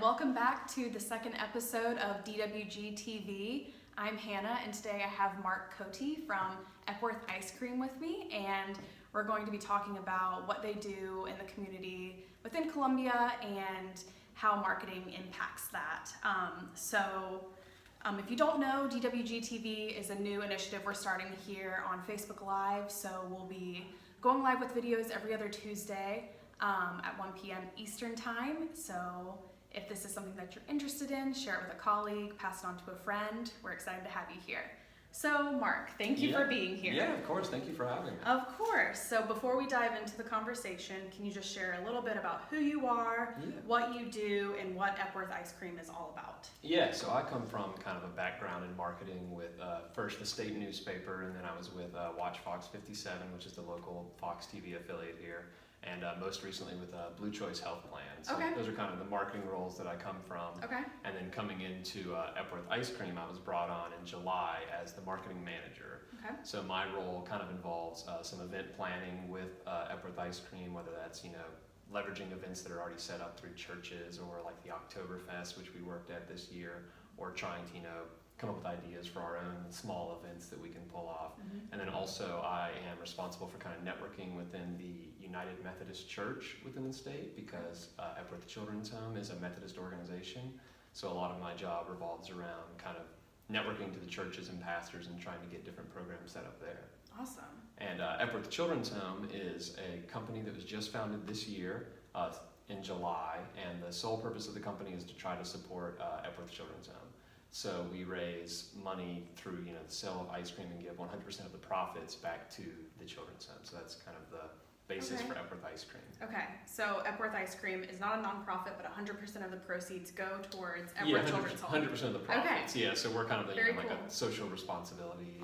Welcome back to the second episode of DWGTV. I'm Hannah, and today I have Marc Coty from Epworth Ice Cream with me, and we're going to be talking about what they do in the community within Columbia and how marketing impacts that. If you don't know, DWGTV is a new initiative we're starting here on Facebook Live, so we'll be going live with videos every other Tuesday at 1 p.m. Eastern Time. So if this is something that you're interested in, share it with a colleague, pass it on to a friend. We're excited to have you here. So Marc, thank you for being here. Yeah, of course. Thank you for having me. Of course. So before we dive into the conversation, can you just share a little bit about who you are, what you do, and what Epworth Ice Cream is all about? Yeah, so I come from kind of a background in marketing with first the state newspaper, and then I was with Watch Fox 57, which is the local Fox TV affiliate here. And most recently with Blue Choice Health Plan. So those are kind of the marketing roles that I come from. And then coming into Epworth Ice Cream, I was brought on in July as the marketing manager. So my role kind of involves some event planning with Epworth Ice Cream, whether that's, leveraging events that are already set up through churches or like the Oktoberfest, which we worked at this year, or trying to, come up with ideas for our own small events that we can pull off. And then also I am responsible for kind of networking within the United Methodist Church within the state, because Epworth Children's Home is a Methodist organization. So a lot of my job revolves around kind of networking to the churches and pastors and trying to get different programs set up there. Awesome. And Epworth Children's Home is a company that was just founded this year in July, and the sole purpose of the company is to try to support Epworth Children's Home. So we raise money through the sale of ice cream and give 100% of the profits back to the children's home. So that's kind of the basis for Epworth Ice Cream. Okay, so Epworth Ice Cream is not a nonprofit, but 100% of the proceeds go towards Epworth Children's Home. 100% of the profits. Yeah, so we're kind of like a social responsibility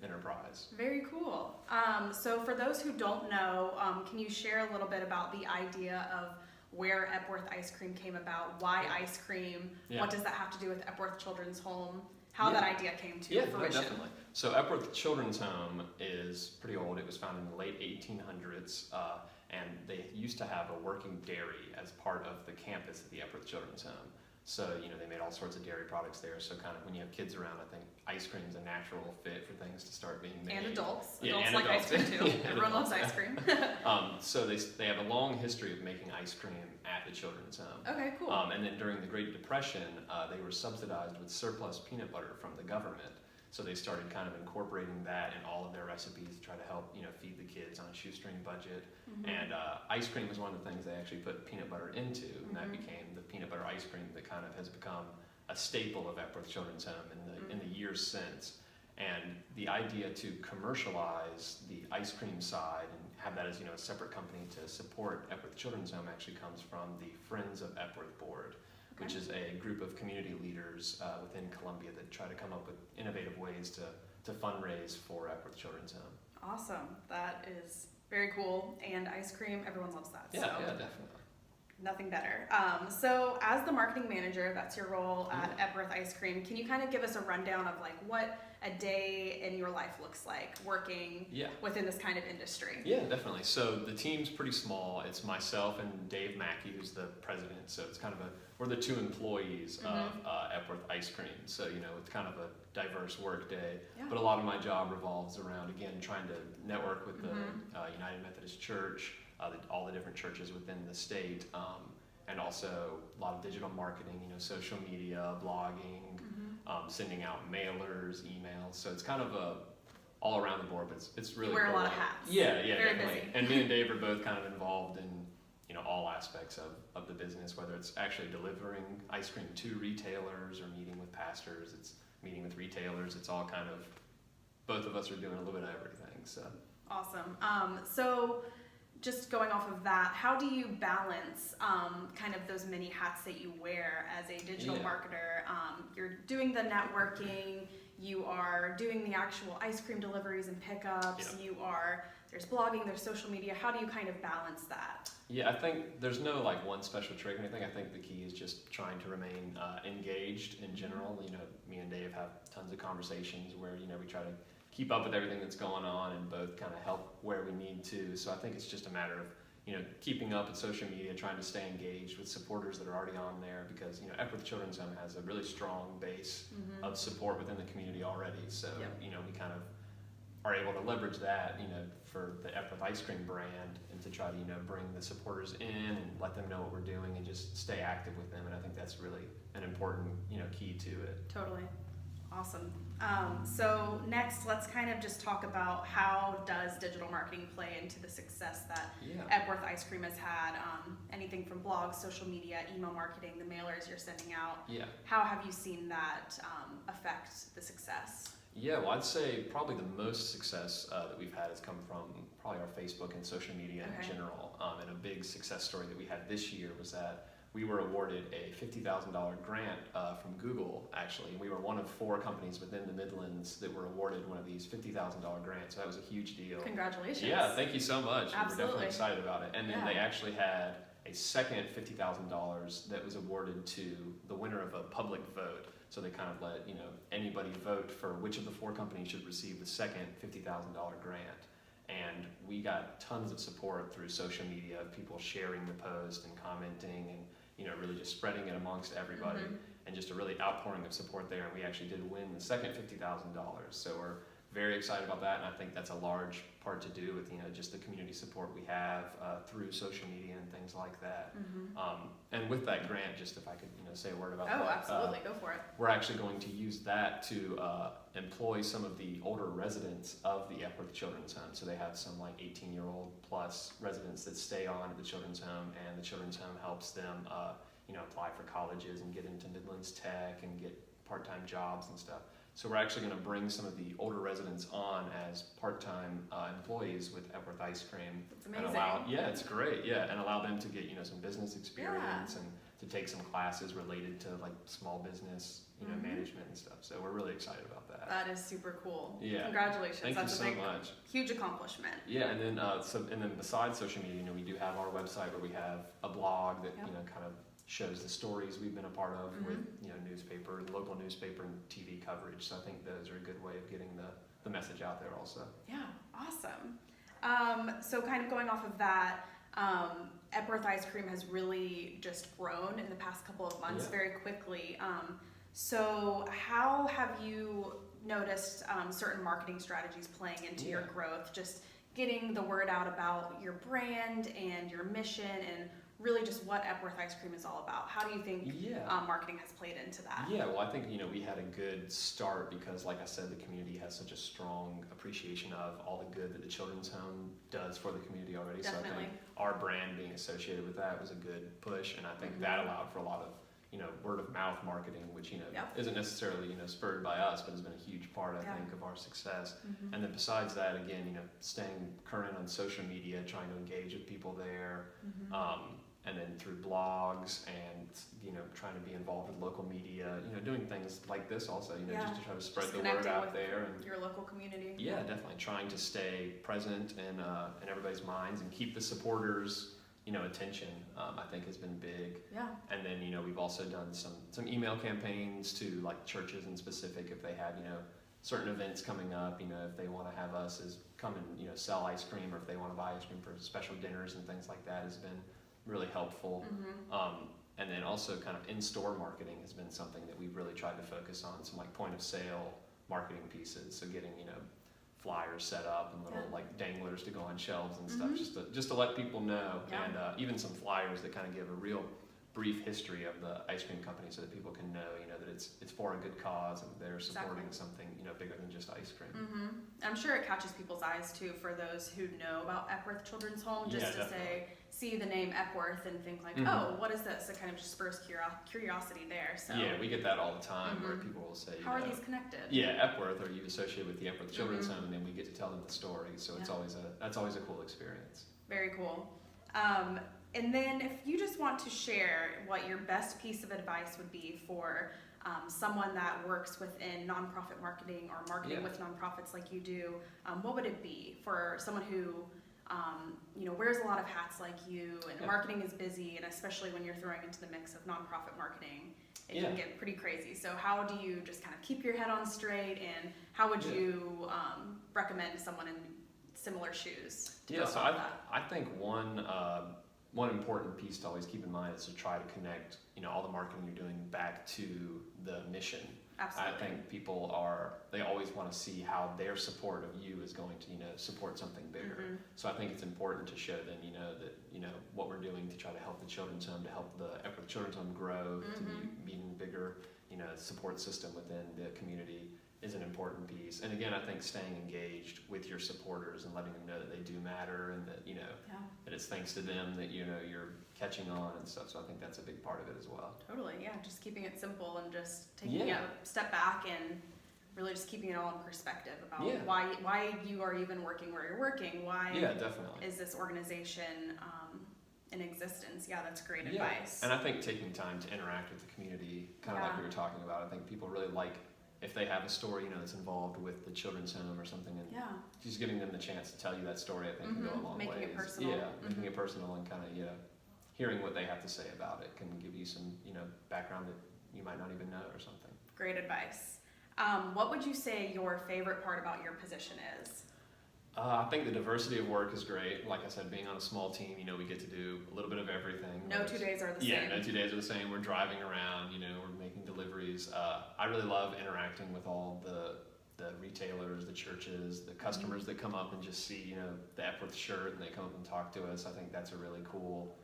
enterprise. Very cool. So for those who don't know, can you share a little bit about the idea of where Epworth Ice Cream came about, why ice cream, what does that have to do with Epworth Children's Home, how that idea came to fruition? Yeah, definitely. So Epworth Children's Home is pretty old. It was founded in the late 1800s, and they used to have a working dairy as part of the campus at the Epworth Children's Home. So, they made all sorts of dairy products there. So kind of when you have kids around, I think ice cream is a natural fit for things to start being made. And adults. Adults like ice cream too. Everyone loves ice cream. So they have a long history of making ice cream at the children's home. Okay, cool. And then during the Great Depression, they were subsidized with surplus peanut butter from the government. So they started kind of incorporating that in all of their recipes to try to help, feed the kids on a shoestring budget. And ice cream was one of the things they actually put peanut butter into, and that became the peanut butter ice cream that kind of has become a staple of Epworth Children's Home in the years since. And the idea to commercialize the ice cream side and have that as a separate company to support Epworth Children's Home actually comes from the Friends of Epworth Board, which is a group of community leaders within Columbia that try to come up with innovative ways to fundraise for Epworth Children's Home. Awesome. That is very cool. And ice cream, everyone loves that. Yeah, definitely. Nothing better. So as the marketing manager, that's your role at Epworth Ice Cream, can you kind of give us a rundown of like what a day in your life looks like working within this kind of industry? Yeah, definitely. So the team's pretty small. It's myself and Dave Mackey, who's the president. So it's kind of we're the two employees of Epworth Ice Cream. So, it's kind of a diverse work day. But a lot of my job revolves around, again, trying to network with the United Methodist Church, all the different churches within the state, and also a lot of digital marketing, social media, blogging, sending out mailers, emails. So it's kind of all around the board, but it's really you wear cool. A lot of hats. Yeah, very definitely. Busy. And me and Dave are both kind of involved in all aspects of the business, whether it's actually delivering ice cream to retailers or meeting with pastors, it's meeting with retailers. It's all kind of, both of us are doing a little bit of everything. So awesome. So just going off of that, how do you balance kind of those many hats that you wear as a digital marketer? You're doing the networking, you are doing the actual ice cream deliveries and pickups, there's blogging, there's social media. How do you kind of balance that? Yeah, I think there's no like one special trick or anything. I think the key is just trying to remain engaged in general. You know, me and Dave have tons of conversations where, you know, we try to keep up with everything that's going on and both kind of help where we need to. So I think it's just a matter of, you know, keeping up with social media, trying to stay engaged with supporters that are already on there, because, you know, Epworth Children's Home has a really strong base of support within the community already. So, you know, we kind of are able to leverage that, you know, for the Epworth Ice Cream brand, and to try to, you know, bring the supporters in and let them know what we're doing and just stay active with them. And I think that's really an important, you know, key to it. Totally. Awesome. So next, let's kind of just talk about how does digital marketing play into the success that Epworth Ice Cream has had? Anything from blogs, social media, email marketing, the mailers you're sending out. How have you seen that affect the success? Yeah, well, I'd say probably the most success that we've had has come from probably our Facebook and social media in general. And a big success story that we had this year was that we were awarded a $50,000 grant from Google, actually. We were one of 4 companies within the Midlands that were awarded one of these $50,000 grants. So that was a huge deal. Congratulations. Yeah, thank you so much. Absolutely. We're definitely excited about it. And then they actually had a second $50,000 that was awarded to the winner of a public vote. So they kind of let, you know, anybody vote for which of the 4 companies should receive the second $50,000 grant. And we got tons of support through social media, people sharing the post and commenting and, you know, really just spreading it amongst everybody, and just a really outpouring of support there. And we actually did win the second $50,000. So we're very excited about that, and I think that's a large part to do with, you know, just the community support we have through social media and things like that. And with that grant, just if I could, you know, say a word about that. Oh, absolutely, go for it. We're actually going to use that to employ some of the older residents of the Epworth Children's Home. So they have some like 18-year-old plus residents that stay on at the Children's Home, and the Children's Home helps them, you know, apply for colleges and get into Midlands Tech and get part-time jobs and stuff. So we're actually going to bring some of the older residents on as part-time employees with Epworth Ice Cream. That's amazing. And allow, it's great, and allow them to get, you know, some business experience and to take some classes related to like small business, you know, management and stuff. So we're really excited about that. That is super cool. Yeah. Congratulations. Thank That's you a so much. Huge accomplishment. Yeah, and then besides social media, you know, we do have our website where we have a blog that you know, kind of shows the stories we've been a part of with, you know, newspaper, local newspaper and TV coverage. So I think those are a good way of getting the message out there also. Yeah, awesome. So kind of going off of that, Epworth Ice Cream has really just grown in the past couple of months very quickly. So how have you noticed certain marketing strategies playing into your growth, just getting the word out about your brand and your mission and really just what Epworth Ice Cream is all about? How do you think marketing has played into that? Yeah, well, I think, you know, we had a good start because, like I said, the community has such a strong appreciation of all the good that the Children's Home does for the community already. Definitely. So I think our brand being associated with that was a good push, and I think that allowed for a lot of, you know, word of mouth marketing, which, you know, isn't necessarily, you know, spurred by us, but has been a huge part, I think, of our success. And then besides that, again, you know, staying current on social media, trying to engage with people there, and then through blogs and, you know, trying to be involved with local media, you know, doing things like this also, you know, just to try to spread the word out there. And your local community. Yeah, definitely. Trying to stay present in everybody's minds and keep the supporters, you know, attention, I think has been big. Yeah. And then, you know, we've also done some email campaigns to like churches in specific, if they have, you know, certain events coming up, you know, if they want to have us as come and, you know, sell ice cream, or if they want to buy ice cream for special dinners and things like that, has been really helpful. And then also kind of in-store marketing has been something that we've really tried to focus on, some like point of sale marketing pieces. So getting, you know, flyers set up and little like danglers to go on shelves and stuff, just to let people know, and even some flyers that kind of give a real brief history of the ice cream company, so that people can know, you know, that it's for a good cause and they're supporting something, you know, bigger than just ice cream. I'm sure it catches people's eyes too, for those who know about Epworth Children's Home, just to see the name Epworth and think like, oh, what is this? It kind of just spurs curiosity there. So yeah, we get that all the time, where people will say, how are these connected? Yeah, Epworth, are you associated with the Epworth Children's Home? And then we get to tell them the story. So it's that's always a cool experience. Very cool. And then if you just want to share what your best piece of advice would be for someone that works within nonprofit marketing or marketing with nonprofits like you do, what would it be for someone who wears a lot of hats like you, and marketing is busy, and especially when you're throwing into the mix of nonprofit marketing, it can get pretty crazy. So how do you just kind of keep your head on straight, and how would you recommend someone in similar shoes to go so about that? I think one important piece to always keep in mind is to try to connect all the marketing you're doing back to the mission. Absolutely. I think people they always want to see how their support of you is going to support something bigger. So I think it's important to show them that what we're doing to try to help the children's home, to help the Epworth Children's Home grow, to be even bigger support system within the community is an important piece. And again, I think staying engaged with your supporters and letting them know that they do matter, and that that it's thanks to them that you're catching on and stuff. So I think that's a big part of it as well. Totally, yeah. Just keeping it simple and just taking a step back and really just keeping it all in perspective about why you are even working where you're working. Why definitely is this organization in existence? Yeah, that's great advice. And I think taking time to interact with the community, kind of like we were talking about, I think people really like if they have a story that's involved with the children's home or something, and just giving them the chance to tell you that story, I think can go a long way. Making it personal. Making it personal, and kind of hearing what they have to say about it can give you some background that you might not even know or something. Great advice. What would you say your favorite part about your position is? I think the diversity of work is great. Like I said, being on a small team, we get to do a little bit of everything. No 2 days are the same. Yeah, no 2 days are the same. We're driving around, we're making deliveries. I really love interacting with all the retailers, the churches, the customers that come up and just see, the Epworth shirt, and they come up and talk to us. I think that's a really cool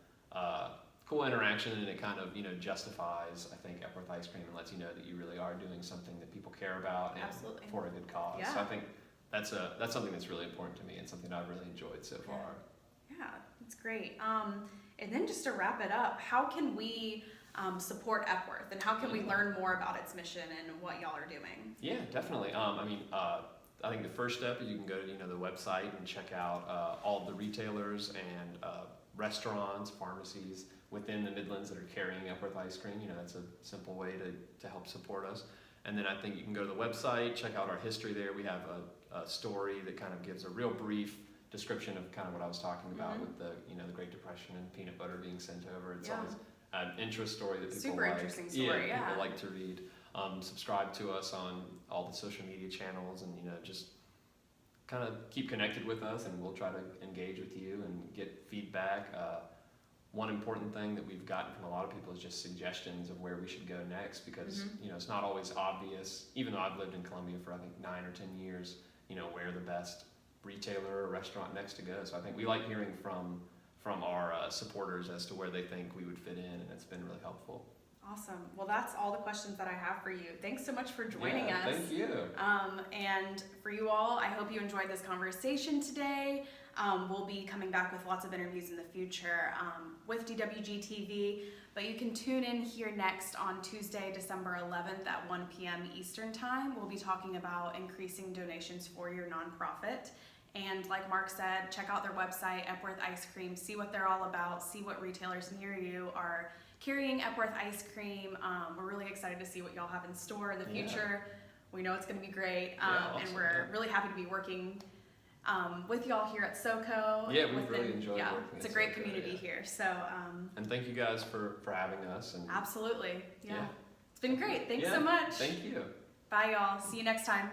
interaction, and it kind of, justifies, I think, Epworth Ice Cream, and lets you know that you really are doing something that people care about and for a good cause. Yeah. So I think that's something that's really important to me, and something I've really enjoyed so far. Yeah, that's great. And then just to wrap it up, how can we support Epworth, and how can we learn more about its mission and what y'all are doing? Yeah, definitely. I think the first step is you can go to the website and check out all of the retailers and restaurants, pharmacies within the Midlands that are carrying Epworth Ice Cream. That's a simple way to help support us. And then I think you can go to the website, check out our history there. We have a story that kind of gives a real brief description of kind of what I was talking about with the the Great Depression and peanut butter being sent over. It's always an interest story that people Super interesting story, people like to read. Subscribe to us on all the social media channels, and just kind of keep connected with us, and we'll try to engage with you and get feedback. One important thing that we've gotten from a lot of people is just suggestions of where we should go next, because it's not always obvious, even though I've lived in Columbia for I think 9 or 10 years, where the best retailer or restaurant next to go. So I think we like hearing from our supporters as to where they think we would fit in, and it's been really helpful. Awesome. Well, that's all the questions that I have for you. Thanks so much for joining us. Thank you. And for you all, I hope you enjoyed this conversation today. We'll be coming back with lots of interviews in the future with DWGTV, but you can tune in here next on Tuesday, December 11th at 1 p.m. Eastern Time. We'll be talking about increasing donations for your nonprofit. And like Mark said, check out their website, Epworth Ice Cream, see what they're all about, see what retailers near you are carrying Epworth Ice Cream. We're really excited to see what y'all have in store in the future. We know it's going to be great, awesome. and we're really happy to be working with y'all here at SoCo. Yeah, we've really enjoyed working. It's a great community here. So, and thank you guys for having us. And absolutely, yeah. It's been great. Thanks so much. Thank you. Bye, y'all. See you next time.